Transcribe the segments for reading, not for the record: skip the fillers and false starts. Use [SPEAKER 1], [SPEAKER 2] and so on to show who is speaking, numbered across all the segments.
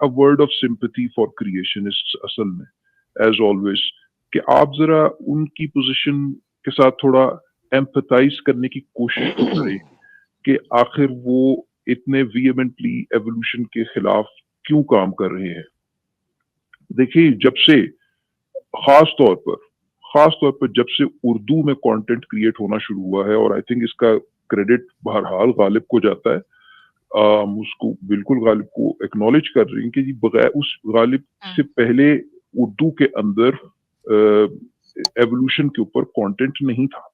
[SPEAKER 1] A word of sympathy for creationists असल में, as always, कि आप जरा उनकी पोजीशन के साथ थोड़ा एम्पथाइज करने की कोशिश तो करें कि आखिर वो इतने वीएमेंटली एवोल्यूशन के खिलाफ क्यों काम कर रहे हैं। देखिए, खास तौर पर जब से उर्दू में कंटेंट क्रिएट होना शुरू हुआ है, और आई थिंक इसका क्रेडिट बहरहाल गालिब को जाता है, उसको बिल्कुल गालिब को एक्नॉलेज कर रही हैं कि जी बगैर उस गालिब से पहले उर्दू के अंदर एवोल्यूशन के ऊपर कंटेंट नहीं था।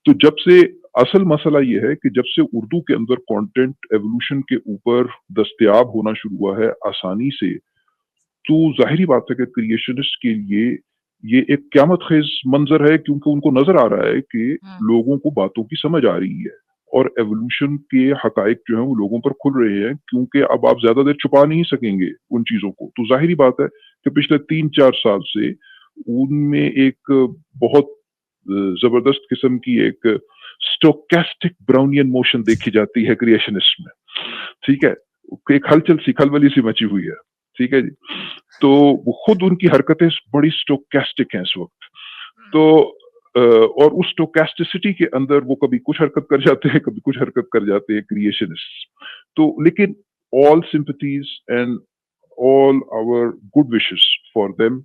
[SPEAKER 1] तो जब से असल मसला ये है कि जब से उर्दू के अंदर कंटेंट एवोल्यूशन के ऊपर दस्तयाब होना शुरू हुआ है आसानी से, तो जाहिर बात है कि क्रिएशनिस्ट के लिए ये एक क़यामत ख़ेज़ मंज़र है, क्योंकि उनको नज़र आ रहा है कि लोगों को बातों की समझ आ रही है और एवोल्यूशन के हक़ाइक़ जो हैं वो लोगों पर खुल रहे हैं, क्योंकि अब आप ज़्यादा देर छुपा नहीं सकेंगे उन चीज़ों को। तो ज़ाहिर-सी बात है कि पिछले 3-4 साल से उनमें एक बहुत ज़बरदस्त किस्म की एक स्टोचैस्टिक ब्राउनियन मोशन देखी जाती है क्रिएशनिस्ट में, ठीक है? एक हलचल-सी, खलबली-सी मची हुई है, ठीक है जी? तो वो खुद उनकी हरकतें बड़ी स्टोचैस्टिक हैं इस वक़्त। तो और उस स्टोचैस्टिसिटी के अंदर वो कभी कुछ हरकत कर जाते हैं, कभी कुछ हरकत कर जाते हैं क्रिएशनिस्ट्स। तो लेकिन all sympathies and all our good wishes for them,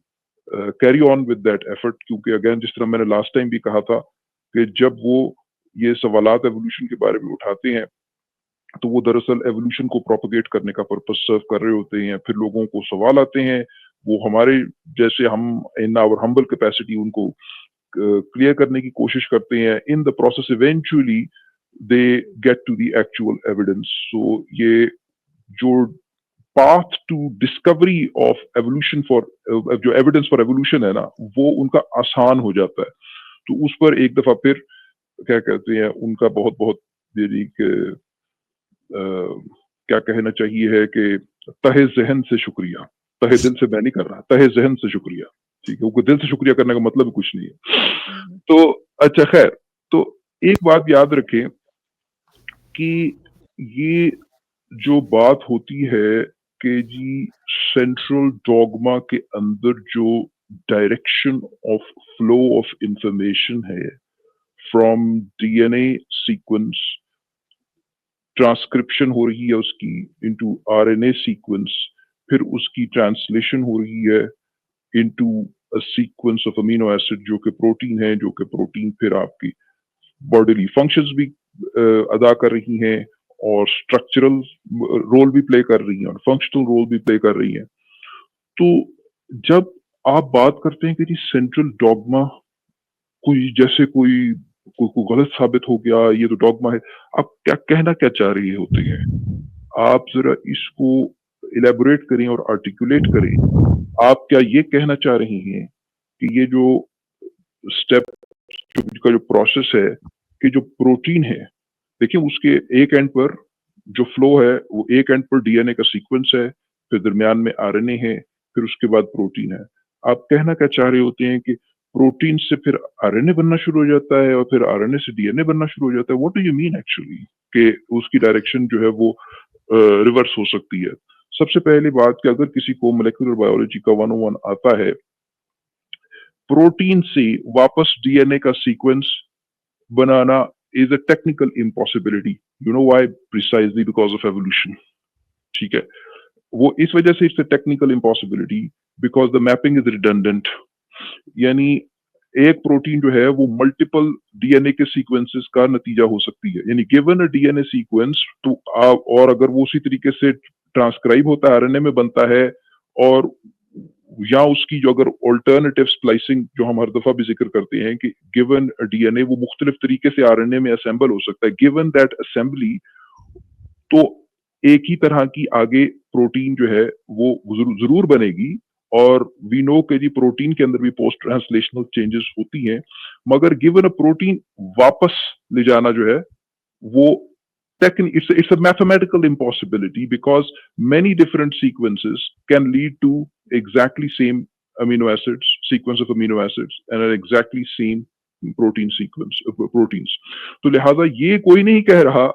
[SPEAKER 1] carry on with that effort, क्योंकि अगेन जिस तरह मैंने लास्ट टाइम भी कहा था कि जब वो ये सवालात एवोल्यूशन के बारे में उठाते हैं, तो वो दरअसल एवोल्यूशन को प्रोपेगेट करने का पर्पस सर्व कर रहे होते हैं। फिर लोगों को सवाल आते हैं, वो हमारे जैसे हम इन आवर हम्बल कैपेसिटी उनको क्लियर करने की कोशिश करते हैं। In the process eventually they get to the actual evidence. So ये जो path to discovery of evolution for जो एविडेंस फॉर एवोल्यूशन है ना, वो उनका आसान हो जाता है। तो उस पर एक दफा फिर क्या कहते हैं, उनका बहुत बहुत यानी कि क्या कहना चाहिए है कि तहे ज़हन से शुक्रिया। तहे दिल से मैं नहीं कर रहा, तहे ज़हन से शुक्रिया, ठीक है? क्योंकि दिल से शुक्रिया करने का मतलब ही कुछ नहीं है। तो अच्छा ख़ैर, तो एक बात याद रखें कि ये जो बात होती है कि जी सेंट्रल डॉगमा के अंदर जो direction of flow of information है फ्रॉम डीएनए सीक्वेंस, ट्रांसक्रिप्शन हो रही है उसकी इनटू आरएनए सीक्वेंस, फिर उसकी ट्रांसलेशन हो रही है into a sequence of amino acid जो कि प्रोटीन है, जो कि प्रोटीन फिर आपकी बॉडीली फंक्शंस भी अदा कर रही हैं और स्ट्रक्चरल रोल भी प्ले कर रही हैं और फंक्शनल रोल भी प्ले कर रही हैं। तो जब आप बात करते हैं कि जी सेंट्रल डॉगमा कोई जैसे कोई गलत साबित हो गया, ये तो डॉगमा है, आप क्या कहना क्या चाह रही होते हैं? आप ज़रा इसको इलैबोरेट करें और आर्टिकुलेट करें। आप क्या ये कहना चाह रही हैं कि ये जो स्टेप का जो प्रोसेस है कि जो प्रोटीन है, देखिए उसके एक एंड पर जो फ्लो है वो एक एंड पर डीएनए का सीक्वेंस है, फिर दरमियान में आरएनए है, फिर उसके बाद प्रोटीन है। आप कहना क्या चाह रहे होते हैं कि प्रोटीन से फिर आरएनए बनना शुरू हो जाता है और फिर आरएनए से डीएनए बनना शुरू हो जाता है? What do you mean actually कि उसकी डायरेक्शन जो है वो रिवर्स हो सकती है? सबसे पहली बात कि अगर किसी को मॉलिक्यूलर बायोलॉजी का 101 आता है, प्रोटीन से वापस डीएनए का sequence banana is a technical impossibility. You know why? Precisely because of evolution. ठीक है, वो इस वजह से it's a technical impossibility because the mapping is redundant. यानी एक प्रोटीन जो है वो मल्टीपल डीएनए के सीक्वेंसेस का नतीजा हो सकती है। यानी गिवन अ डीएनए सीक्वेंस तो और अगर वो उसी तरीके से ट्रांसक्राइब होता है, आरएनए में बनता है, और या उसकी जो अगर ऑल्टरनेटिव स्प्लाइसिंग जो हम हर दफा भी जिक्र करते हैं कि गिवन डीएनए वो मुख्तलिफ तरीके से आरएनए में असेंबल हो सकता है, गिवन दैट असेंबली, तो एक ही तरह की आगे प्रोटीन जो है वो जरूर बनेगी। और वी नो कि जी प्रोटीन के अंदर भी पोस्ट ट्रांसलेशनल चेंजेस होती हैं, मगर गिवन अ प्रोटीन वापस ले जाना जो है वो it's a mathematical impossibility because many different sequences can lead to exactly same amino acids, sequence of amino acids and an exactly same protein sequence proteins. तो लिहाजा ये कोई नहीं कह रहा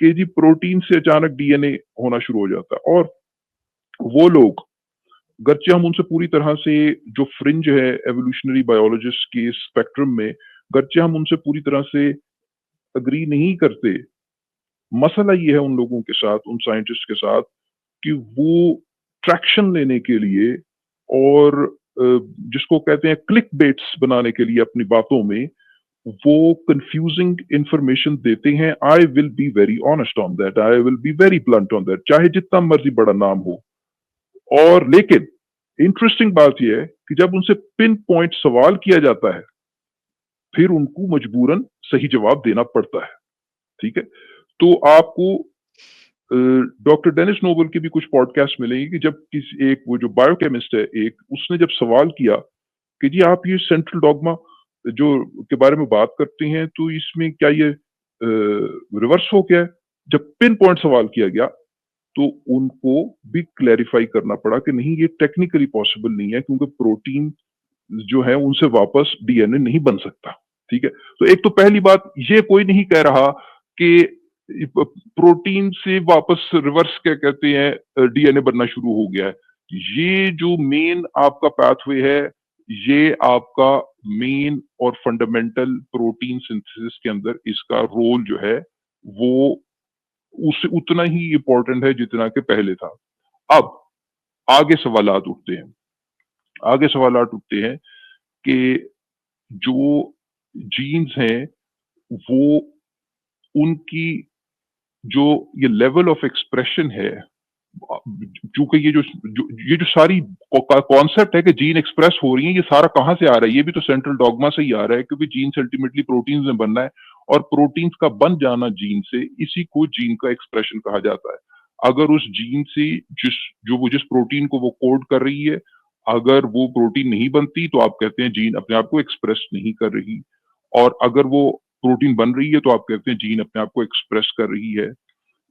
[SPEAKER 1] कि जी प्रोटीन से अचानक डीएनए होना शुरू हो जाता है। और वो लोग, गर्चे हम उनसे पूरी तरह से जो फ्रिंज है एवोल्यूशनरी बायोलॉजिस्ट के स्पेक्ट्रम में, गर्चे हम उनसे पूरी तरह से एग्री नहीं करते, मसला ये है उन लोगों के साथ, उन साइंटिस्ट के साथ कि वो ट्रैक्शन लेने के लिए और जिसको कहते हैं क्लिक बेट्स बनाने के लिए अपनी बातों में वो कंफ्यूजिंग इंफॉर्मेशन देते हैं। I will be very honest on that, I will be very blunt on that, चाहे जितना मर्जी बड़ा नाम हो। और लेकिन इंटरेस्टिंग बात यह है कि जब उनसे पिन पॉइंट सवाल किया जाता है, फिर उनको मजबूरन सही जवाब देना पड़ता है। ठीक है? तो आपको डॉक्टर डेनिस नोबल के भी कुछ पॉडकास्ट मिलेंगे कि जब किसी एक वो जो बायोकेमिस्ट है एक, उसने जब सवाल किया कि जी आप ये सेंट्रल डॉगमा जो के बारे में बात करते हैं, तो इसमें क्या ये रिवर्स हो गया है? जब पिन पॉइंट सवाल किया गया, तो उनको भी क्लैरिफाई करना पड़ा कि नहीं, ये टेक्निकली पॉसिबल नहीं है क्योंकि प्रोटीन जो है उनसे वापस डीएनए नहीं बन सकता। ठीक है? तो एक तो पहली बात, ये कोई नहीं कह रहा कि प्रोटीन से वापस रिवर्स क्या कहते हैं डीएनए बनना शुरू हो गया है। ये जो मेन आपका पाथवे है, ये आपका मेन और फंडामेंटल प्रोटीन सिंथेसिस के अंदर इसका रोल जो है वो उससे उतना ही इम्पोर्टेंट है जितना कि पहले था। अब आगे सवालात उठते हैं। आगे सवालात उठते हैं कि जो जीन्स हैं वो उनकी जो ये लेवल ऑफ एक्सप्रेशन है, चूंकि ये जो सारी कॉन्सेप्ट है कि जीन एक्सप्रेस हो रही है, ये सारा कहाँ से आ रहा है? ये भी तो सेंट्रल डॉगमा से ही आ रहा है क्योंकि जीन्स अल्टीमेटली प्रोटीन्स में बनना है और प्रोटीन्स का बन जाना जीन से, इसी को जीन का एक्सप्रेशन कहा जाता है। अगर उस जीन से जिस प्रोटीन को वो कोड कर रही है, अगर वो प्रोटीन नहीं बनती तो आप कहते हैं जीन अपने आप को एक्सप्रेस नहीं कर रही, और अगर वो प्रोटीन बन रही है तो आप कहते हैं जीन अपने आप को एक्सप्रेस कर रही है।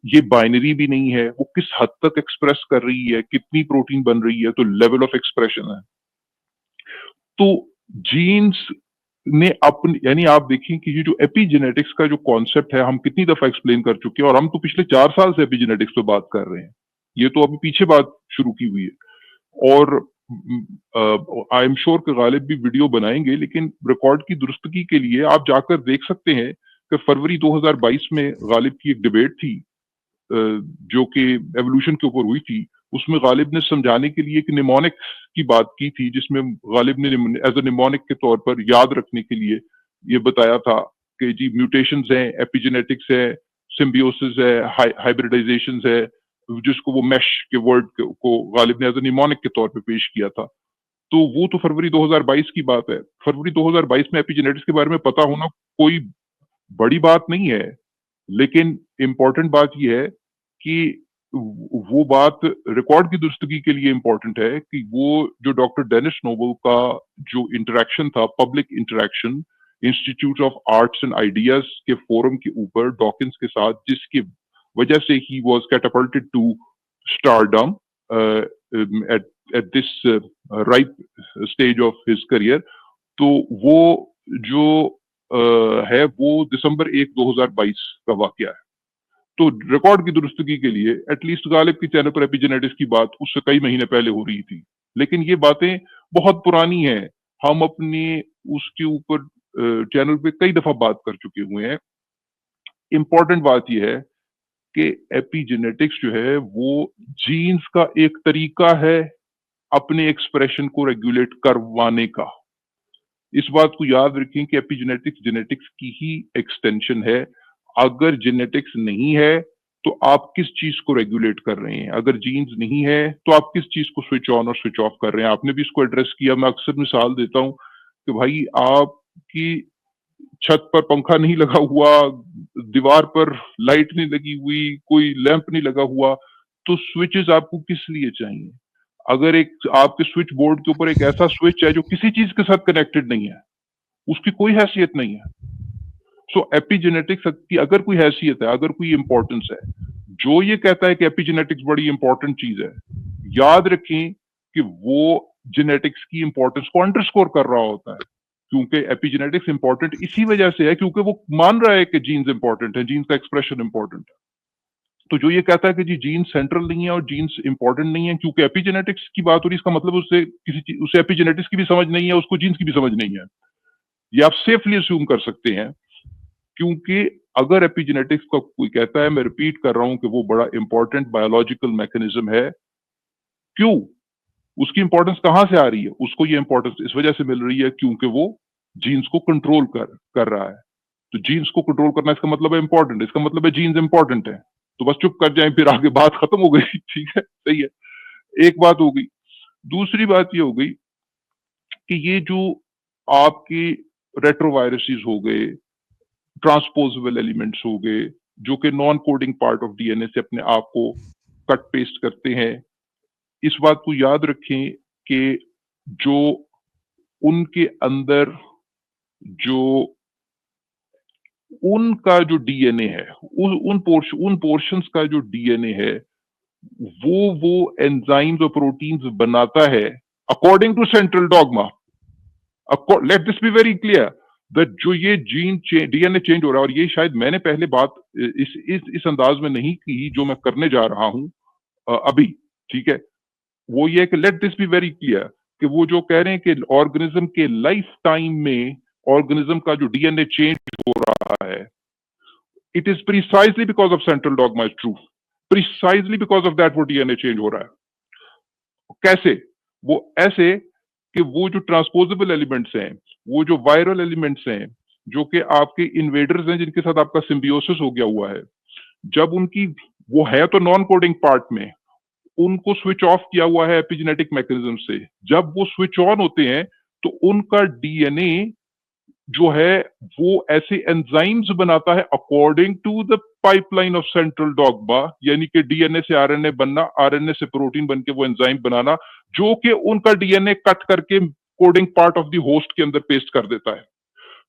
[SPEAKER 1] ये बाइनरी भी नहीं है, वो किस हद तक एक्सप्रेस कर रही है, कितनी प्रोटीन बन रही है, तो लेवल ऑफ एक्सप्रेशन है। तो जीन्स ने अपनी, यानी आप देखिए कि ये जो एपिजेनेटिक्स का जो कॉन्सेप्ट है, हम कितनी दफा एक्सप्लेन कर चुके हैं, और हम तो पिछले 4 साल से एपिजेनेटिक्स पे बात कर रहे हैं। ये तो अभी पीछे बात शुरू की हुई है। और आई एम श्योर कि गालिब भी वीडियो बनाएंगे, लेकिन रिकॉर्ड की दुरुस्तगी के लिए आप जाकर देख सकते हैं कि फरवरी 2022 में गालिब की एक डिबेट थी जो कि एवोल्यूशन के ऊपर हुई थी। उसमें गालिब ने समझाने के लिए एक निमोनिक की बात की थी, जिसमें गालिब ने एज अ निमोनिक के तौर पर याद रखने के लिए ये बताया था कि जी म्यूटेशंस हैं, एपिजेनेटिक्स है, सिम्बियोसिस है, हाइब्रिडाइजेशन है, जिसको वो मैश के वर्ड को गालिब ने एज अ निमोनिक के तौर पे पेश किया था। तो वो तो फरवरी 2022 की बात है। फरवरी 2022 में एपिजेनेटिक्स के बारे में पता होना कोई बड़ी बात नहीं है, लेकिन इम्पोर्टेंट बात ये है कि वो बात रिकॉर्ड की दुरुस्तगी के लिए इम्पोर्टेंट है कि वो जो डॉक्टर डेनिस नोबल का जो इंटरेक्शन था, public interaction institute of arts and ideas के फोरम के ऊपर डॉकिंस के साथ, जिसकी वजह से ही was catapulted to stardom at at this ripe stage of his career. तो वो जो है वो दिसंबर 1 2022 का वाकया है। तो रिकॉर्ड की दुरुस्तगी के लिए एटलीस्ट गालिब के चैनल पर एपिजेनेटिक्स की बात उससे कई महीने पहले हो रही थी, लेकिन ये बातें बहुत पुरानी हैं। हम अपने उसके ऊपर चैनल पे कई दफा बात कर चुके हुए हैं। इंपॉर्टेंट बात यह है कि एपिजेनेटिक्स जो है वो जीन्स का एक तरीका है अपने एक्सप्रेशन को रेगुलेट करवाने का। इस बात को याद रखें कि एपिजेनेटिक्स जेनेटिक्स की ही एक्सटेंशन है। अगर जेनेटिक्स नहीं है तो आप किस चीज को रेगुलेट कर रहे हैं? अगर जीन्स नहीं है तो आप किस चीज को स्विच ऑन और स्विच ऑफ कर रहे हैं? आपने भी इसको एड्रेस किया। मैं अक्सर मिसाल देता हूं कि भाई आपकी छत पर पंखा नहीं लगा हुआ, दीवार पर लाइट नहीं लगी हुई, कोई लैंप नहीं लगा हुआ, तो स्विचेस आपको किस लिए चाहिए? अगर एक आपके स्विच बोर्ड के ऊपर एक ऐसा स्विच है जो किसी चीज के साथ कनेक्टेड नहीं है, उसकी कोई हैसियत नहीं है। सो एपिजेनेटिक्स की अगर कोई हैसियत है, अगर कोई इंपॉर्टेंस है, जो ये कहता है कि एपिजेनेटिक्स बड़ी इंपॉर्टेंट चीज है, याद रखें कि वो जेनेटिक्स की इंपॉर्टेंस को अंडरस्कोर कर रहा होता है। क्योंकि एपिजेनेटिक्स इंपॉर्टेंट इसी वजह से है क्योंकि वो मान रहा है कि जीन्स इंपॉर्टेंट है, जीन्स का एक्सप्रेशन इंपॉर्टेंट है। तो जो ये कहता है कि जी जीन्स सेंट्रल नहीं है और जीन्स इंपॉर्टेंट नहीं है क्योंकि एपिजेनेटिक्स की बात हो रही है, इसका मतलब उसे एपिजेनेटिक्स की भी समझ नहीं है, उसको जीन्स की भी समझ नहीं है। ये आप सेफली अस्यूम कर सकते हैं, क्योंकि अगर एपिजेनेटिक्स का कोई कहता है, मैं रिपीट कर रहा हूं कि वो बड़ा इंपॉर्टेंट बायोलॉजिकल मैकेनिज्म है, क्यों? उसकी इंपॉर्टेंस कहां से आ रही है? उसको ये इंपॉर्टेंस इस वजह से मिल रही है क्योंकि वो जीन्स को कंट्रोल कर रहा है। तो जीन्स को कंट्रोल करना इसका मतलब है इंपॉर्टेंट, इसका मतलब है जीन्स इंपॉर्टेंट है। तो बस चुप कर जाएं, फिर आगे बात खत्म हो गई। ठीक है, सही है। एक बात हो गई। दूसरी बात ये हो गई कि ये जो आपके रेट्रोवायरसेस हो गए, ट्रांसपोजेबल एलिमेंट्स हो गए, जो कि non coding part of DNA से अपने आप को कट पेस्ट करते हैं, इस बात को याद रखें कि जो उनके अंदर जो उनका जो डीएनए है, उन पोर्शंस का जो डीएनए है, वो एंजाइम्स और प्रोटीन्स बनाता है according to central dogma. Let this be very clear that जो ये डीएनए चेंज हो रहा है, और ये शायद मैंने पहले बात इस अंदाज में नहीं की जो मैं करने जा रहा हूं अभी, ठीक है। वो ये है कि late this be very clear कि वो जो कह रहे हैं कि ऑर्गेनिज्म के लाइफ टाइम में ऑर्गेनिज्म का जो डीएनए चेंज हो रहा है, it is precisely because of central dogma is true, precisely because of that वो डीएनए चेंज हो रहा है। कैसे? वो ऐसे कि वो जो ट्रांसपोजेबल एलिमेंट्स हैं, वो जो वायरल एलिमेंट्स हैं, जो कि आपके इन्वेडर्स हैं जिनके साथ आपका सिम्बियोसिस हो गया हुआ है, जब उनकी वो है तो नॉन कोडिंग पार्ट में, उनको स्विच ऑफ किया हुआ है एपिजेनेटिक मैकेनिज्म से। जब वो स्विच ऑन होते हैं तो उनका डीएनए जो है वो ऐसे एंजाइम्स बनाता है according to the pipeline of central dogma, यानी कि डीएनए से आरएनए बनना, आरएनए से प्रोटीन बनके वो एंजाइम बनाना, जो कि उनका डीएनए कट करके coding part of the host के अंदर पेस्ट कर देता है।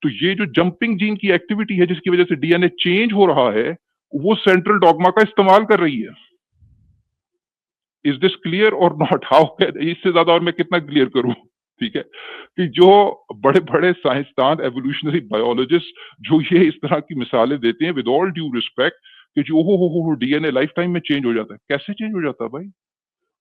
[SPEAKER 1] तो ये जो जंपिंग जीन की एक्टिविटी है जिसकी वजह से डीएनए चेंज हो रहा है, वो सेंट्रल डॉगमा का इस्तेमाल कर रही है। इज दिस क्लियर और नॉट? हाउ, इससे ज्यादा और मैं कितना क्लियर करूं? ठीक है, कि जो बड़े बड़े साइंसदान, एवोल्यूशनरी बायोलॉजिस्ट जो ये इस तरह की मिसालें देते हैं, विद ऑल ड्यू रिस्पेक्ट, कि जो हो डीएनए लाइफ टाइम में चेंज हो जाता है, कैसे चेंज हो जाता है भाई?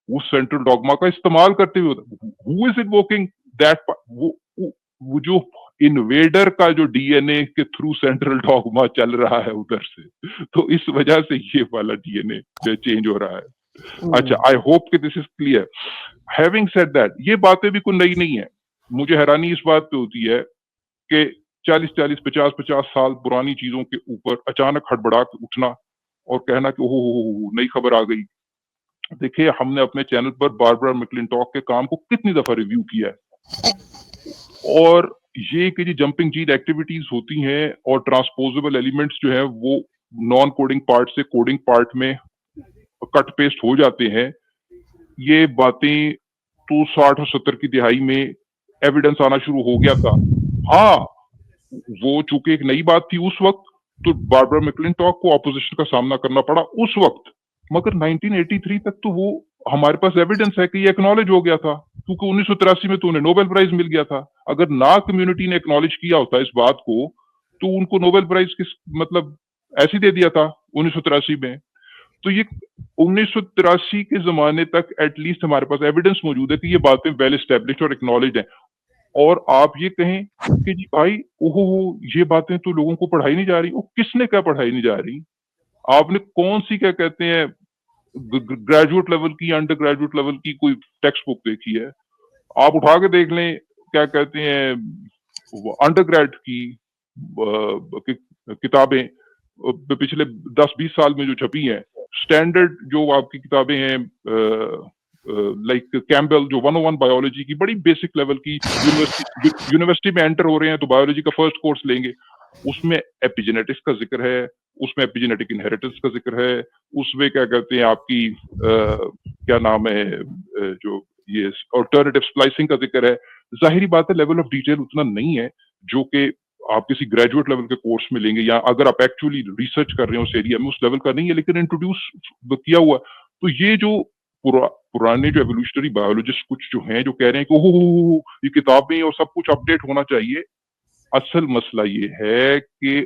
[SPEAKER 1] वो सेंट्रल डॉगमा का इस्तेमाल करते हुए होता है। Who is invoking that? वो जो इन्वेडर का जो डीएनए के थ्रू सेंट्रल डॉगमा चल रहा है उधर से, तो इस वजह से ये वाला डीएनए चेंज हो रहा है। अच्छा, आई होप कि this is clear. Having said that, ये बातें भी कोई नई नहीं है। मुझे हैरानी इस बात पे होती है कि 40-40, 50-50 साल पुरानी चीजों के ऊपर अचानक हड़बड़ा के उठना और कहना कि ओहो नई खबर आ गई। देखिए, हमने अपने चैनल पर बारबरा मैकलिंटॉक के काम को कितनी दफा रिव्यू किया है, और ये कि जी जंपिंग जीन एक्टिविटीज होती हैं और ट्रांसपोजेबल एलिमेंट्स जो है वो नॉन कोडिंग पार्ट से कोडिंग पार्ट में कट पेस्ट हो जाते हैं, ये बातें तो 60 और 70 की दिहाई में एविडेंस आना शुरू हो गया था। हाँ, वो चूंकि एक नई बात थी उस वक्त, तो बारबरा मैकलिंटॉक को ऑपोजिशन का सामना करना पड़ा उस वक्त, मगर 1983 तक तो वो हमारे पास एविडेंस है कि ये एक्नॉलेज हो गया था, क्योंकि 1983 में तो उन्हें नोबेल प्राइज मिल गया था। अगर ना कम्युनिटी ने एक्नॉलेज किया होता इस बात को, तो उनको नोबेल प्राइज किस मतलब ऐसे दे दिया था 1983 में। तो ये 1983 के जमाने तक एटलीस्ट हमारे पास एविडेंस मौजूद है कि ये बातें वेल एस्टेब्लिश्ड और एक्नॉलेज हैं। और आप ये कहें कि जी भाई ओहो ये बातें तो लोगों को पढ़ाई नहीं जा रही, वो किसने क्या पढ़ाई नहीं जा रही? आपने कौन सी क्या कहते हैं ग्रेजुएट लेवल की, अंडर ग्रेजुएट लेवल की कोई टेक्स्ट बुक देखी है? आप उठा के देख लें, क्या कहते हैं अंडर ग्रेड की किताबें पिछले 10-20 साल में जो छपी हैं, स्टैंडर्ड जो आपकी किताबें हैं, लाइक कैम्बेल जो 101 बायोलॉजी की, बड़ी बेसिक लेवल की, यूनिवर्सिटी में एंटर हो रहे हैं तो बायोलॉजी का फर्स्ट कोर्स लेंगे, उसमें एपिजेनेटिक्स का जिक्र है, उसमें एपिजेनेटिक इनहेरिटेंस का जिक्र है, उसमें क्या कहते हैं आपकी क्या नाम है जो ये अल्टरनेटिव स्प्लाइसिंग का जिक्र है। जाहिरी बात है लेवल ऑफ डिटेल उतना नहीं है जो कि आप किसी ग्रेजुएट लेवल के कोर्स में लेंगे, या अगर आप एक्चुअली रिसर्च कर रहे हो उस एरिया में, उस लेवल का नहीं है, लेकिन इंट्रोड्यूस किया हुआ। तो ये जो पुराने जो एवोल्यूशनरी बायोलॉजिस्ट कुछ जो हैं जो कह रहे हैं कि ओह ये किताबें और सब कुछ अपडेट होना चाहिए, असल मसला ये है कि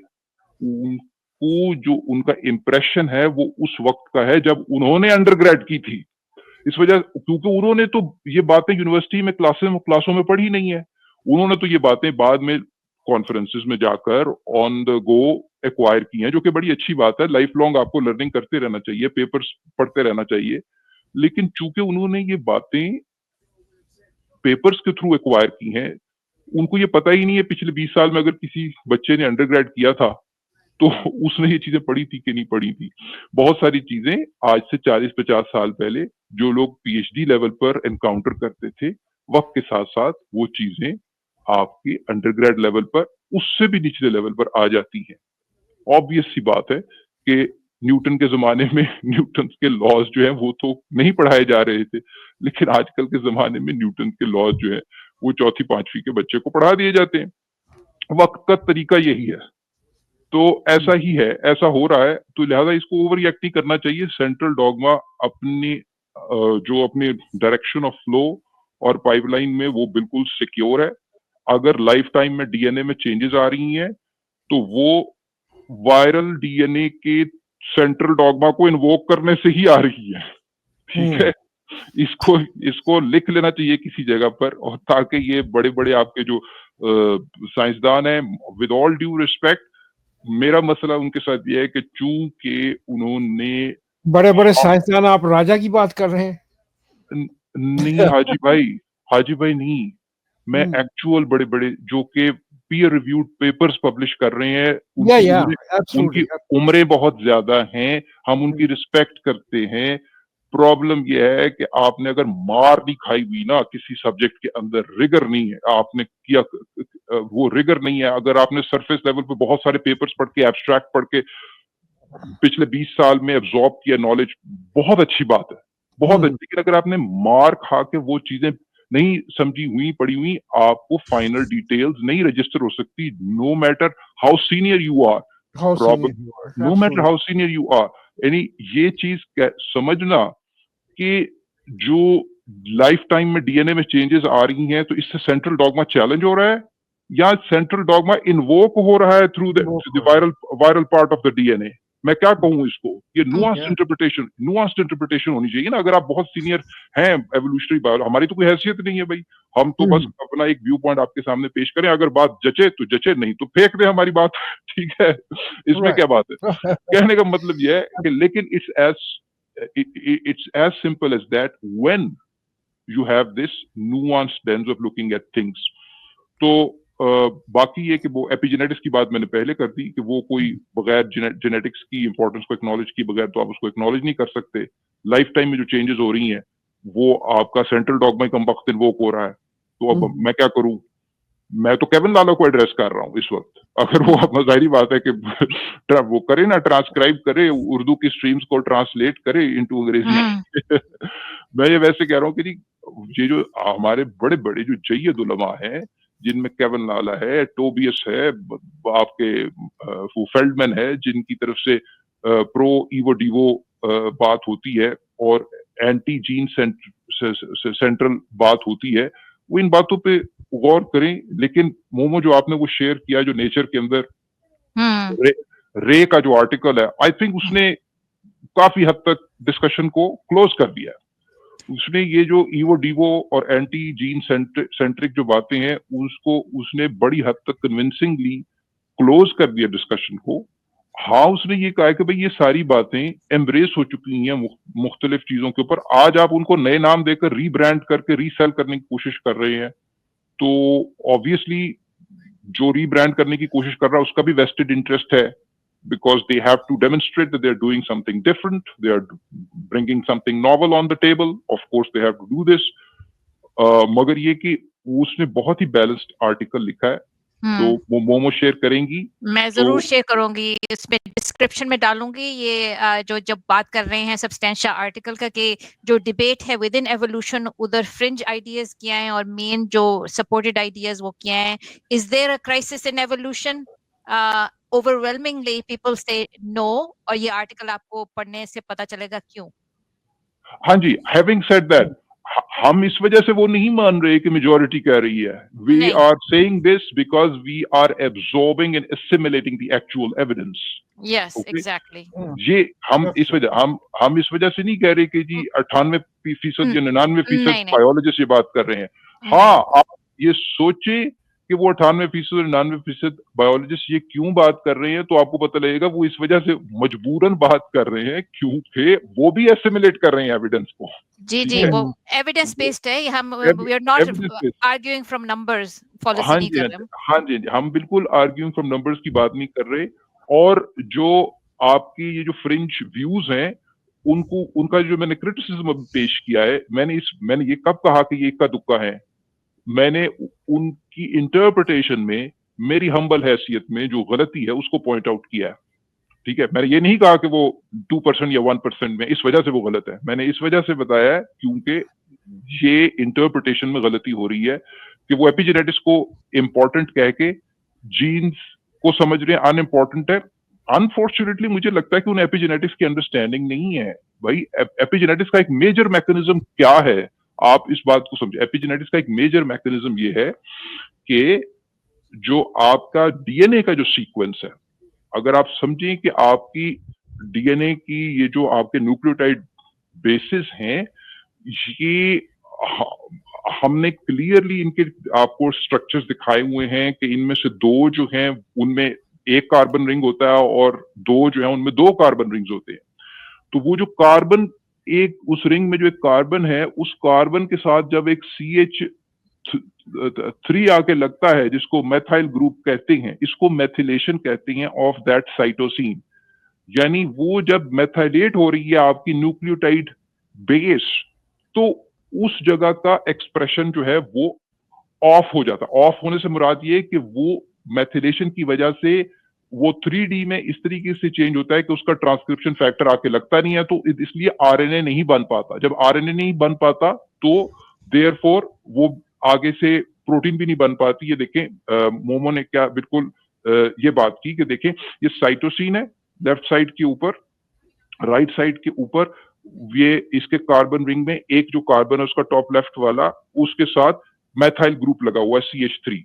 [SPEAKER 1] को जो उनका इम्प्रेशन है वो उस वक्त का है जब उन्होंने अंडरग्रेड की थी। इस वजह क्योंकि उन्होंने तो ये बातें यूनिवर्सिटी में क्लासों में पढ़ी नहीं है। उन्होंने तो ये बातें बाद में कॉन्फ्रेंसेस में जाकर ऑन द गो एक्वायर की हैं, जो कि बड़ी अच्छी बात है। लाइफ लॉन्ग आपको लर्निंग करते रहना चाहिए, पेपर्स पढ़ते रहना चाहिए। लेकिन चूंकि उन्होंने ये बातें पेपर्स के थ्रू एक्वायर की हैं, उनको ये पता ही नहीं है पिछले 20 साल में अगर किसी बच्चे ने अंडरग्रेड किया था, तो उसने ये चीजें पढ़ी थी कि नहीं पढ़ी थी। बहुत सारी चीजें आज से 40-50 साल पहले जो लोग पीएचडी लेवल पर एनकाउंटर करते थे, वक्त के साथ-साथ वो चीजें आपके अंडरग्रेड लेवल पर उससे भी निचले लेवल पर आ जाती हैं। ऑब्वियस सी बात है कि न्यूटन के ज़माने में न्यूटन के लॉज़ जो हैं वो तो नहीं पढ़ाए जा रहे थे, लेकिन आजकल के ज़माने में न्यूटन के लॉज़ जो हैं, वो चौथी 5वीं के बच्चे को पढ़ा दिए जाते हैं। वक़्त का तरीका यही है। तो ऐसा ही है, ऐसा हो रहा है, तो लिहाज़ा इसको ओवर रिएक्ट नहीं करना चाहिए। सेंट्रल डॉगमा अपनी जो अपने डायरेक्शन ऑफ फ्लो और पाइपलाइन में वो बिल्कुल सिक्योर है। अगर लाइफ टाइम में डीएनए में चेंजेज़ आ रही हैं, तो वो वायरल डीएनए के सेंट्रल डॉगमा को इन्वोक करने से ही आ रही है। ठीक है? इसको इसको लिख लेना चाहिए किसी जगह पर, और ताकि ये बड़े-बड़े आपके जो साइंसदान हैं, विद ऑल ड्यू रिस्पेक्ट, मेरा मसला उनके साथ ये है कि चूंकि उन्होंने
[SPEAKER 2] बड़े-बड़े साइंसदान, आप राजा की बात कर रहे हैं?
[SPEAKER 1] नहीं हाजी भाई नहीं, मैं एक्चुअल बड़े-बड़े जो कि पीयर रिव्यूड पेपर्स पब्लिश कर रहे हैं,
[SPEAKER 2] या
[SPEAKER 1] उनकी
[SPEAKER 2] एब्सोल्युटली।
[SPEAKER 1] उम्रें बहुत ज़्यादा हैं, हम उनकी रिस्पेक्ट करते हैं। प्रॉब्लम ये है कि आपने अगर मार नहीं खाई हुई ना किसी सब्जेक्ट के अंदर, रिगर नहीं है, आपने किया वो रिगर नहीं है, अगर आपने सरफेस लेवल पे बहुत सारे पेपर्स पढ़ के, एब्स्ट्रैक्ट पढ़ के पिछले 20 साल में एब्ज़ॉर्ब किया नॉलेज, बहुत अच्छी बात है, बहुत अच्छी। लेकिन अगर आपने मार खा के वो चीज़ें नहीं समझी हुई, पढ़ी हुई, आपको फाइनल डिटेल्स नहीं रजिस्टर हो सकती, no matter how senior you are.
[SPEAKER 2] How
[SPEAKER 1] problem,
[SPEAKER 2] senior you are,
[SPEAKER 1] no matter
[SPEAKER 2] absolutely.
[SPEAKER 1] How senior you are. यानी ये चीज़ समझना कि जो लाइफ टाइम में डीएनए में चेंजेस आ रही हैं, तो इससे सेंट्रल डॉगमा चैलेंज हो रहा है, या सेंट्रल डॉगमा इन्वोक हो रहा है through the viral part of the DNA. मैं क्या कहूं इसको, ये नुआंस्ड इंटरप्रिटेशन होनी चाहिए ना। अगर आप बहुत सीनियर हैं एवोल्यूशनरी बायो, हमारी तो कोई हैसियत नहीं है भाई, हम तो बस अपना एक व्यू पॉइंट आपके सामने पेश करें, अगर बात जचे तो जचे, नहीं तो फेंक दें हमारी बात। ठीक है, इसमें क्या बात है। कहने का मतलब यह है कि लेकिन it's as simple as that when you have this nuanced lens of looking at things. तो बाकी ये कि वो एपिजेनेटिक्स की बात मैंने पहले कर दी कि वो कोई बगैर जेनेटिक्स की इंपॉर्टेंस को एक्नॉलेज की बगैर तो आप उसको एक्नॉलेज नहीं कर सकते। लाइफ टाइम में जो चेंजेस हो रही हैं, वो आपका सेंट्रल डॉगमा कम वक्त इन्वोक हो रहा है। तो अब मैं क्या करूं? मैं तो केविन लालो को एड्रेस कर रहा हूँ इस वक्त। अगर वो अपना जाहिर बात है कि वो करे ना, ट्रांसक्राइब करे, उर्दू की स्ट्रीम्स को ट्रांसलेट करे इनटू अंग्रेजी। मैं ये वैसे कह रहा हूँ कि जी, ये जो हमारे बड़े-बड़े जो जय्यद उलमा हैं, जिनमें केविन लाला है, टोबियस है, आपके वो फेल्डमैन है, जिनकी तरफ से प्रो ईवो डिवो बात होती है और एंटी जीन सेंट्रल बात होती है, वो इन बातों पे गौर करें। लेकिन मोमो जो आपने वो शेयर किया जो नेचर के अंदर रे का जो आर्टिकल है, आई थिंक उसने काफी हद तक डिस्कशन को क्लोज कर दिया। उसने ये जो ईवो डिवो और एंटी जीन सेंट्रिक जो बातें हैं, उसको उसने बड़ी हद तक कन्विंसिंगली क्लोज कर दिया डिस्कशन को। हाँ, उसने ये कहा कि भाई ये सारी बातें एम्ब्रेस हो चुकी हैं मुख्तलिफ चीजों के ऊपर, आज आप उनको नए नाम देकर रीब्रांड करके रीसेल करने की कोशिश कर रहे हैं। तो ऑब्वियसली जो रीब्रांड करने की कोशिश कर रहा है उसका भी वेस्टेड इंटरेस्ट है, because they have to demonstrate that they're doing something different, they are bringing something novel on the table. Of course they have to do this. मगर ये कि उसने बहुत ही बैलेंस्ड आर्टिकल लिखा है, तो वो मोमो शेयर करेंगी।
[SPEAKER 3] मैं जरूर शेयर करूंगी, इसमें डिस्क्रिप्शन में डालूंगी ये जो जब बात कर रहे हैं सब्सटेंशिया आर्टिकल का कि जो डिबेट है विद इन एवोल्यूशन, उधर फ्रिंज आइडियाज क्या हैं और मेन जो सपोर्टेड आइडियाज वो क्या हैं। Is there a crisis in evolution? Overwhelmingly people say no, और ये आर्टिकल आपको पढ़ने से पता चलेगा क्यों।
[SPEAKER 1] हाँ जी, हैविंग सेड दैट, हम इस वजह से वो नहीं मान रहे कि मेजॉरिटी कह रही है। We are saying this because we are absorbing and assimilating the actual evidence.
[SPEAKER 3] Yes,
[SPEAKER 1] okay,
[SPEAKER 3] exactly.
[SPEAKER 1] ये हम
[SPEAKER 2] Yes,
[SPEAKER 1] इस
[SPEAKER 2] sir.
[SPEAKER 1] वजह हम इस वजह से नहीं कह रहे कि जी 98% या 99%
[SPEAKER 3] नहीं, नहीं,
[SPEAKER 1] बायोलॉजिस्ट ये बात कर रहे हैं।
[SPEAKER 3] नहीं।
[SPEAKER 1] हाँ, आप ये सोचें कि वो 98% और 99% बायोलॉजिस्ट ये क्यों बात कर रहे हैं, तो आपको पता लगेगा वो इस वजह से मजबूरन बात कर रहे हैं क्योंकि वो भी एसिमिलेट कर रहे हैं एविडेंस को।
[SPEAKER 3] जी,
[SPEAKER 1] ठीक
[SPEAKER 3] जी,
[SPEAKER 1] है?
[SPEAKER 3] वो एविडेंस बेस्ड है, हम
[SPEAKER 1] एवि
[SPEAKER 3] we are not
[SPEAKER 1] evidence based.
[SPEAKER 3] Arguing from numbers, policy
[SPEAKER 1] हाँ
[SPEAKER 3] नहीं
[SPEAKER 1] जी,
[SPEAKER 3] कर
[SPEAKER 1] हाँ
[SPEAKER 3] रहे
[SPEAKER 1] जी।
[SPEAKER 3] हम।
[SPEAKER 1] हाँ जी, हाँ जी। हम बिल्कुल आर्ग्यूइंग फ्रॉम नंबर्स की बात नहीं कर रहे और जो आपकी ये जो फ्रिंज व्यूज़ हैं, उनको उनका जो मैंने क्रिटिसिज़्म अभी पेश किया है, मैंने ये कब कहा कि ये इक्का-दुक्का है? मैंने उनकी इंटरप्रिटेशन में मेरी हम्बल हैसियत में जो गलती है उसको पॉइंट आउट किया है। ठीक है? मैंने ये नहीं कहा कि वो 2% या 1% में इस वजह से वो गलत है। मैंने इस वजह से बताया है क्योंकि ये इंटरप्रिटेशन में गलती हो रही है कि वो एपिजेनेटिक्स को इम्पोर्टेंट कह के जीन्स को समझ रहे हैं अनइम्पोर्टेंट है। अनफॉर्चुनेटली मुझे लगता है कि उन्हें एपिजेनेटिक्स की अंडरस्टैंडिंग नहीं है। भाई एपिजेनेटिक्स का एक मेजर मैकेनिज्म क्या है? आप इस बात को समझे। एपिजेनेटिक्स का एक मेजर मैकेनिज्म ये है कि जो आपका डीएनए का जो सीक्वेंस है, अगर आप समझें कि आपकी डीएनए की ये जो आपके न्यूक्लियोटाइड बेसिस हैं, ये हमने क्लियरली इनके आपको स्ट्रक्चर्स दिखाए हुए हैं कि इनमें से 2 जो हैं उनमें 1 कार्बन रिंग होता है और 2 जो है उनमें 2 कार्बन रिंग्स होते हैं। तो वो जो कार्बन एक उस रिंग में जो एक कार्बन है, उस कार्बन के साथ जब एक CH 3 आके लगता है जिसको मेथाइल ग्रुप कहते हैं, इसको मेथिलेशन कहते हैं ऑफ दैट साइटोसिन। यानी वो जब मेथाइलेट हो रही है आपकी न्यूक्लियोटाइड बेस, तो उस जगह का एक्सप्रेशन जो है वो ऑफ हो जाता है। ऑफ होने से मुराद ये कि वो मेथिलेशन की वजह से वो 3D में इस तरीके से चेंज होता है कि उसका ट्रांसक्रिप्शन फैक्टर आके लगता नहीं है, तो इसलिए आरएनए नहीं बन पाता। जब आरएनए नहीं बन पाता तो देयरफॉर वो आगे से प्रोटीन भी नहीं बन पाती। ये देखें मोमो ने क्या बिल्कुल ये बात की कि देखें ये साइटोसिन है लेफ्ट साइड के ऊपर, राइट साइड के ऊपर ये इसके कार्बन रिंग में एक जो कार्बन है उसका टॉप लेफ्ट वाला, उसके साथ मेथाइल ग्रुप लगा हुआ है CH3।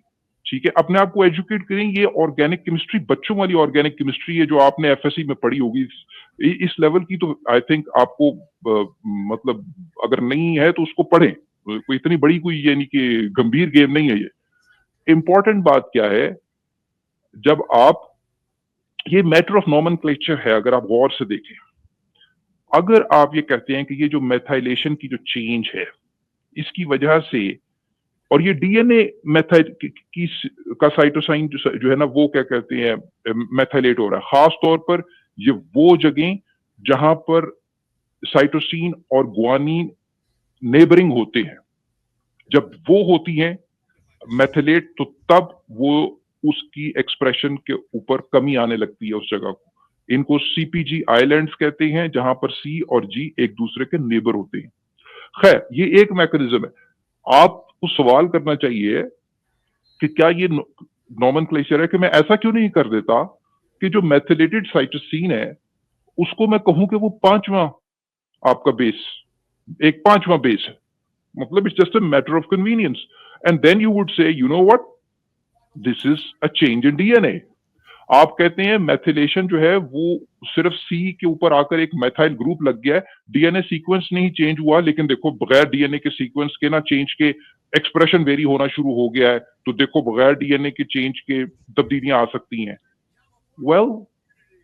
[SPEAKER 1] ठीक है, अपने आप को एजुकेट करें। ये ऑर्गेनिक केमिस्ट्री, बच्चों वाली ऑर्गेनिक केमिस्ट्री है जो आपने FSC में पढ़ी होगी। इस लेवल की तो आई थिंक आपको मतलब अगर नहीं है तो उसको पढ़ें। कोई इतनी बड़ी कोई यानी कि गंभीर गेम नहीं है ये। इंपॉर्टेंट बात क्या है, जब आप ये मैटर ऑफ नॉमेनक्लेचर है, अगर आप गौर से देखें, अगर आप ये कहते हैं कि ये जो मेथाइलेशन की जो चेंज है इसकी वजह से, और ये डीएनए मेथाइल की का साइटोसाइन जो है ना वो क्या कहते हैं मेथाइलेट हो रहा है, खास तौर पर ये वो जगह जहां पर साइटोसिन और ग्वानिन नेबरिंग होते हैं, जब वो होती हैं मेथिलेट, तो तब वो उसकी एक्सप्रेशन के ऊपर कमी आने लगती है उस जगह को। इनको CPG आइलैंड्स कहते हैं जहां पर C और G एक दूसरे के नेबर होते हैं। खैर, ये एक मैकेनिज्म है। आपको सवाल करना चाहिए कि क्या ये नॉमेनक्लेचर है कि मैं ऐसा क्यों नहीं कर देता कि जो मेथिलेटेड साइटोसिन है उसको मैं कहूं कि वो 5वां आपका बेस, एक 5वां बेस है। मतलब it's just a matter of convenience, and then you would say you know what, this is a change in DNA. आप कहते हैं मेथिलेशन जो है वो सिर्फ C के ऊपर आकर एक मेथाइल ग्रुप लग गया है, डीएनए सीक्वेंस नहीं चेंज हुआ, लेकिन देखो बगैर डीएनए के सीक्वेंस के ना चेंज के एक्सप्रेशन वेरी होना शुरू हो गया है, तो देखो बगैर डीएनए के चेंज के तब्दीलियां आ सकती हैं। वेल,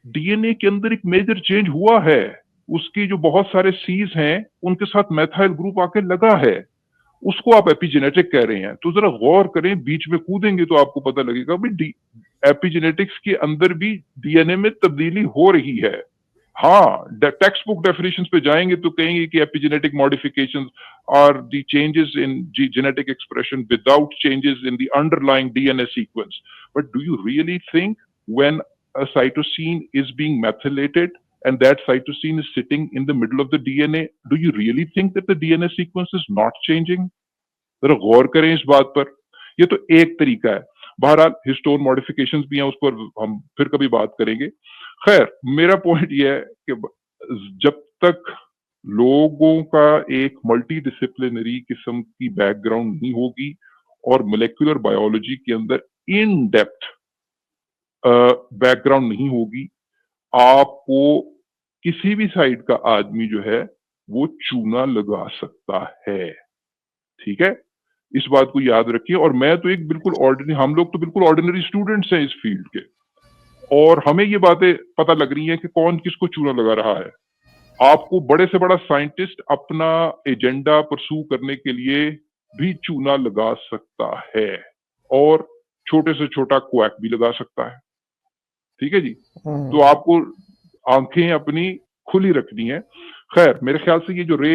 [SPEAKER 1] डीएनए के अंदर एक मेजर चेंज हुआ है, उसकी जो बहुत सारे सीज हैं उनके साथ मेथाइल ग्रुप आके लगा है, उसको आप एपिजेनेटिक कह रहे हैं। तो जरा गौर करें, बीच में कूदेंगे तो आपको पता लगेगा भाई एपिजेनेटिक्स के अंदर भी डीएनए में तब्दीली हो रही है। हाँ, टेक्स्ट बुक डेफिनेशंस पे जाएंगे तो कहेंगे कि epigenetic modifications are the changes in genetic expression without changes in the underlying DNA sequence. But do you really think when a cytosine is being methylated and that cytosine is sitting in the middle of the DNA, do you really think that the DNA sequence is not changing? जरा गौर करें इस बात पर। ये तो एक तरीका है। बहरहाल हिस्टोन मॉडिफिकेशंस भी हैं, उस पर हम फिर कभी बात करेंगे। खैर, मेरा पॉइंट ये है कि जब तक लोगों का एक मल्टी डिसिप्लिनरी किस्म की बैकग्राउंड नहीं होगी और मोलेकुलर बायोलॉजी के अंदर इन डेप्थ बैकग्राउंड नहीं होगी, आपको किसी भी साइड का आदमी जो है वो चूना लगा सकता है, ठीक है? इस बात को याद रखिए। और मैं तो एक बिल्कुल हम लोग तो बिल्कुल ऑर्डिनरी स्टूडेंट्स हैं इस फील्ड के, और हमें ये बातें पता लग रही हैं कि कौन किसको चूना लगा रहा है। आपको बड़े से बड़ा साइंटिस्ट अपना एजेंडा परस्यू करने के लिए भी चूना लगा सकता है, और छोटे से छोटा क्वैक भी लगा सकता है, ठीक है जी? तो आपको आंखें अपनी खुली रखनी है। खैर, मेरे ख्याल से ये जो रे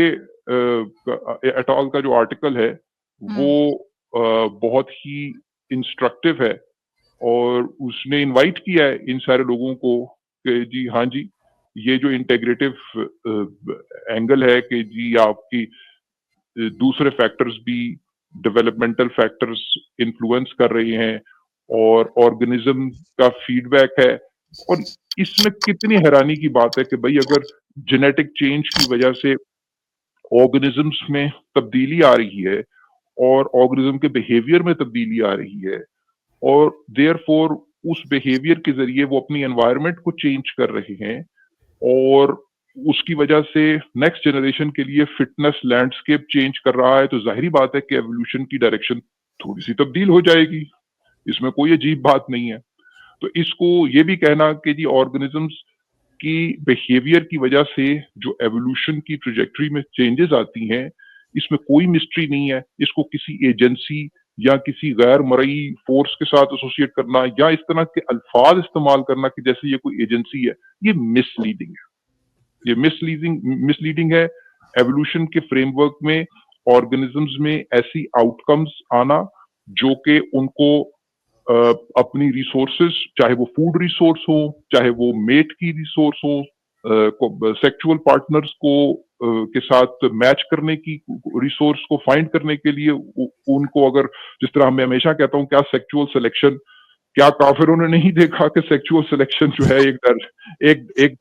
[SPEAKER 1] एट अल का जो आर्टिकल है वो बहुत ही इंस्ट्रक्टिव है, और उसने इनवाइट किया है इन सारे लोगों को कि जी हाँ जी, ये जो इंटेग्रेटिव एंगल है कि जी आपकी दूसरे फैक्टर्स भी, डेवलपमेंटल फैक्टर्स इन्फ्लुएंस कर रहे हैं, और ऑर्गेनिज्म का फीडबैक है। और इसमें कितनी हैरानी की बात है कि भाई अगर जेनेटिक चेंज की वजह से ऑर्गेनिजम्स में तब्दीली आ रही है, और ऑर्गेनिज्म के बिहेवियर में तब्दीली आ रही है, और देयरफॉर उस बिहेवियर के जरिए वो अपनी एनवायरनमेंट को चेंज कर रहे हैं, और उसकी वजह से नेक्स्ट जनरेशन के लिए फिटनेस लैंडस्केप चेंज कर रहा है, तो जाहिर बात है कि एवोल्यूशन की डायरेक्शन थोड़ी सी तब्दील हो जाएगी। इसमें कोई अजीब बात नहीं है। तो इसको ये भी कहना कि जी ऑर्गेनिजम्स की बिहेवियर की वजह से जो एवोल्यूशन की ट्रेजेक्टरी में चेंजेस आती हैं, इसमें कोई मिस्ट्री नहीं है। इसको किसी एजेंसी या किसी गैर मरई फोर्स के साथ एसोसिएट करना, या इस तरह के अल्फाज इस्तेमाल करना कि जैसे ये कोई एजेंसी है, ये मिसलीडिंग है। ये मिसलीडिंग है। एवोल्यूशन के फ्रेमवर्क में ऑर्गेनिजम्स में ऐसी आउटकम्स आना जो कि उनको अपनी रिसोर्सेस, चाहे वो फूड रिसोर्स हो, चाहे वो मेट की रिसोर्स हो, सेक्सुअल पार्टनर्स को के साथ मैच करने की रिसोर्स को फाइंड करने के लिए उनको, अगर जिस तरह मैं हमेशा कहता हूँ, क्या सेक्सुअल सिलेक्शन, क्या काफिरों ने नहीं देखा कि सेक्सुअल सिलेक्शन जो है एक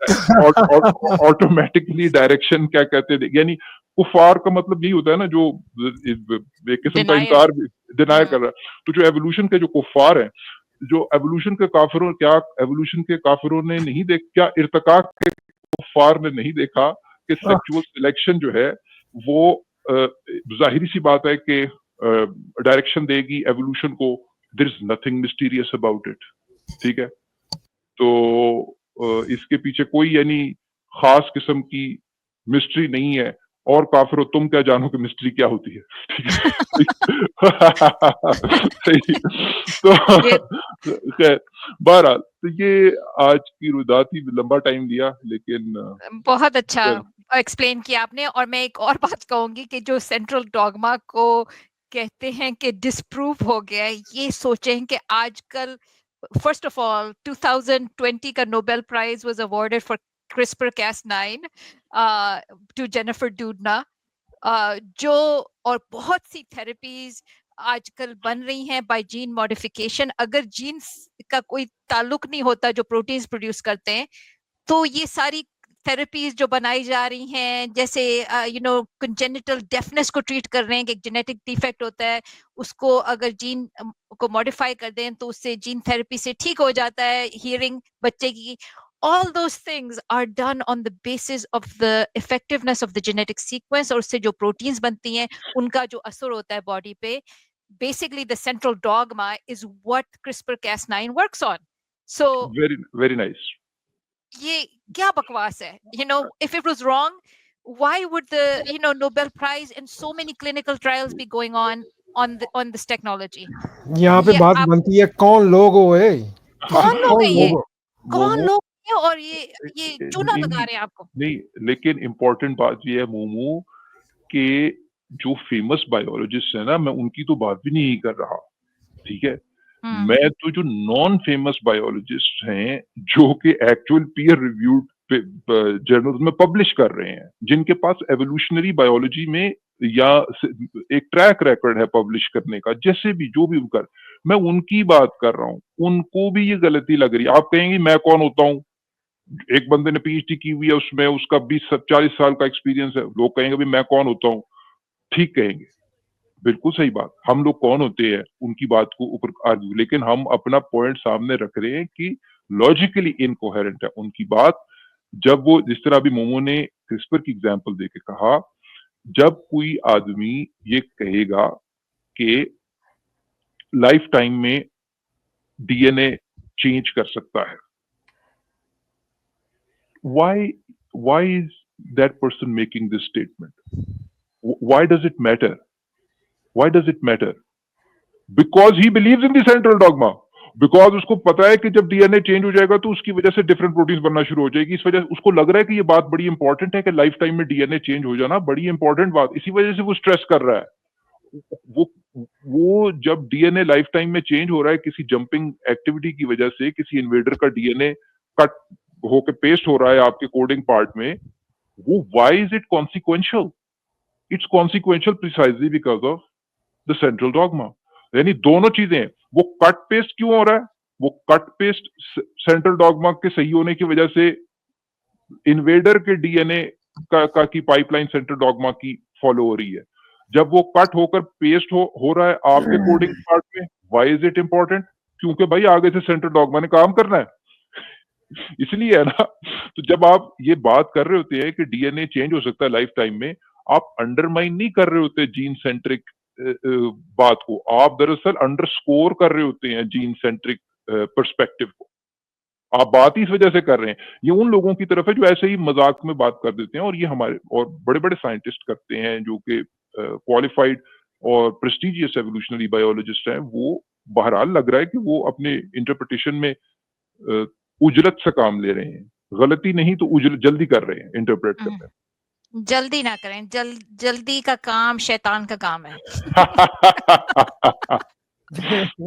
[SPEAKER 1] ऑटोमेटिकली डायरेक्शन, क्या कहते हैं, यानी कुफार का मतलब यही होता है ना, जो एक किस्म का इनकार, डिनाई कर रहा है। तो जो एवोल्यूशन के जो कुफार हैं, जो एवोल्यूशन के काफिरों, क्या एवोल्यूशन के काफिरों ने नहीं क्या इर्तिका के कुफार ने नहीं देखा कि सेक्सुअल सिलेक्शन जो है वो जाहिर सी बात है कि डायरेक्शन देगी एवोल्यूशन को। There is nothing mysterious about it, ठीक है? तो इसके पीछे कोई यानी खास किस्म की मिस्ट्री नहीं है। और काफिरों, तुम क्या जानो कि मिस्ट्री क्या होती है, ठीक है? सही। तो खैर, बहरहाल, तो ये आज की रुदात ही, लंबा टाइम लिया, लेकिन
[SPEAKER 3] बहुत अच्छा एक्सप्लेन किया आपने। और मैं एक और बात कहूंगी कि जो सेंट्रल डॉगमा को कहते हैं कि डिसप्रूव हो गया है, ये सोचें कि आजकल फर्स्ट ऑफ ऑल 2020 का Nobel prize was awarded for CRISPR-Cas9 to Jennifer Doudna, जो और बहुत सी थेरेपीज आजकल बन रही हैं बाय जीन मॉडिफिकेशन। अगर जीन्स का कोई ताल्लुक नहीं होता जो प्रोटीन्स प्रोड्यूस करते हैं, तो ये सारी थेरेपीज जो बनाई जा रही हैं, जैसे कंजेनिटल डेफनेस को ट्रीट कर रहे हैं कि एक जेनेटिक डिफेक्ट होता है, उसको अगर जीन को मॉडिफाई कर दें तो उससे जीन थेरेपी से ठीक हो जाता है हियरिंग बच्चे की। all those things are done on the basis of the effectiveness of the genetic sequence, और उससे जो प्रोटीन्स बनती हैं उनका जो असर होता है बॉडी पे। basically the central dogma is what CRISPR-Cas9 works on. So
[SPEAKER 1] very very nice.
[SPEAKER 3] ये क्या बकवास है? If it was wrong, why would the Nobel Prize and so many clinical trials be going on this technology?
[SPEAKER 2] यहाँ पे
[SPEAKER 3] ये
[SPEAKER 2] बात
[SPEAKER 3] आप
[SPEAKER 2] बनती है, कौन लोग हो ये?
[SPEAKER 3] कौन लोग हैं ये?
[SPEAKER 2] लोग हो?
[SPEAKER 3] कौन
[SPEAKER 1] मोमो,
[SPEAKER 3] लोग हैं? और ये चूना लगा
[SPEAKER 1] नहीं
[SPEAKER 3] रहे हैं आपको।
[SPEAKER 1] नहीं, लेकिन इम्पोर्टेंट बात ये है मोमो, कि जो फेमस बायोलॉजिस्ट है ना, मैं उनकी तो बात भी नहीं कर रहा, ठीक है? मैं तो जो नॉन फेमस बायोलॉजिस्ट हैं, जो कि एक्चुअल पीयर रिव्यूड जर्नल्स में पब्लिश कर रहे हैं, जिनके पास एवोल्यूशनरी बायोलॉजी में या एक ट्रैक रिकॉर्ड है पब्लिश करने का, जैसे भी जो भी उनका, मैं उनकी बात कर रहा हूँ। उनको भी ये गलती लग रही है। आप कहेंगे मैं कौन होता हूँ? एक बंदे ने PhD की हुई है, उसमें उसका 20-40 साल का एक्सपीरियंस है। लोग कहेंगे भी मैं कौन होता हूँ? ठीक कहेंगे, बिल्कुल सही बात। हम लोग कौन होते हैं उनकी बात को ऊपर आर्ग्यू, लेकिन हम अपना पॉइंट सामने रख रहे हैं कि लॉजिकली इनकोहेरेंट है उनकी बात। जब वो जिस तरह अभी मोमो ने क्रिस्पर की एग्जांपल देके कहा, जब कोई आदमी ये कहेगा कि लाइफ टाइम में डीएनए चेंज कर सकता है, why is that person making this statement? Why does it matter? Why does it matter? Because he believes in the central dogma. Because उसको पता है कि जब डीएनए चेंज हो जाएगा तो उसकी वजह से डिफरेंट प्रोटीन्स बनना शुरू हो जाएगी। इस वजह उसको लग रहा है कि ये बात बड़ी इंपॉर्टेंट है कि लाइफ टाइम में डीएनए चेंज हो जाना बड़ी इंपॉर्टेंट बात, इसी वजह से वो स्ट्रेस कर रहा है। वो जब डीएनए लाइफ टाइम में चेंज हो रहा है किसी जंपिंग एक्टिविटी की वजह से, किसी इन्वेडर का डीएनए कट होके पेस्ट हो रहा है आपके कोडिंग पार्ट में, वो why is it consequential? It's consequential precisely because of the central dogma. यानी दोनों चीजें हैं। वो कट पेस्ट क्यों हो रहा है? वो कट पेस्ट सेंट्रल डॉगमा के सही होने की वजह से इन्वेडर के डीएनए का की पाइपलाइन सेंट्रल डॉगमा की फॉलो हो रही है। जब वो कट होकर पेस्ट हो रहा है आपके कोडिंग पार्ट में, व्हाई इज इट इंपॉर्टेंट? क्योंकि भाई आगे से सेंट्रल डॉगमा ने काम करना है। इसलिए है ना। तो जब आप ये बात कर रहे होते हैं कि डीएनए चेंज हो सकता है लाइफ टाइम में, आप अंडरमाइन नहीं कर रहे होते जीन सेंट्रिक बात को, आप दरअसल अंडरस्कोर कर रहे होते हैं जीन सेंट्रिक पर्सपेक्टिव को। आप बात ही इस वजह से कर रहे हैं। ये उन लोगों की तरफ है जो ऐसे ही मजाक में बात कर देते हैं, और ये हमारे और बड़े बड़े साइंटिस्ट करते हैं जो कि क्वालिफाइड और प्रेस्टिजियस एवोल्यूशनरी बायोलॉजिस्ट हैं। वो बहरहाल लग रहा है कि वो अपने इंटरप्रिटेशन में उजरत से काम ले रहे हैं, गलती नहीं तो जल्दी कर रहे हैं इंटरप्रेट करने में।
[SPEAKER 3] जल्दी ना करें, जल्दी का काम शैतान का काम है।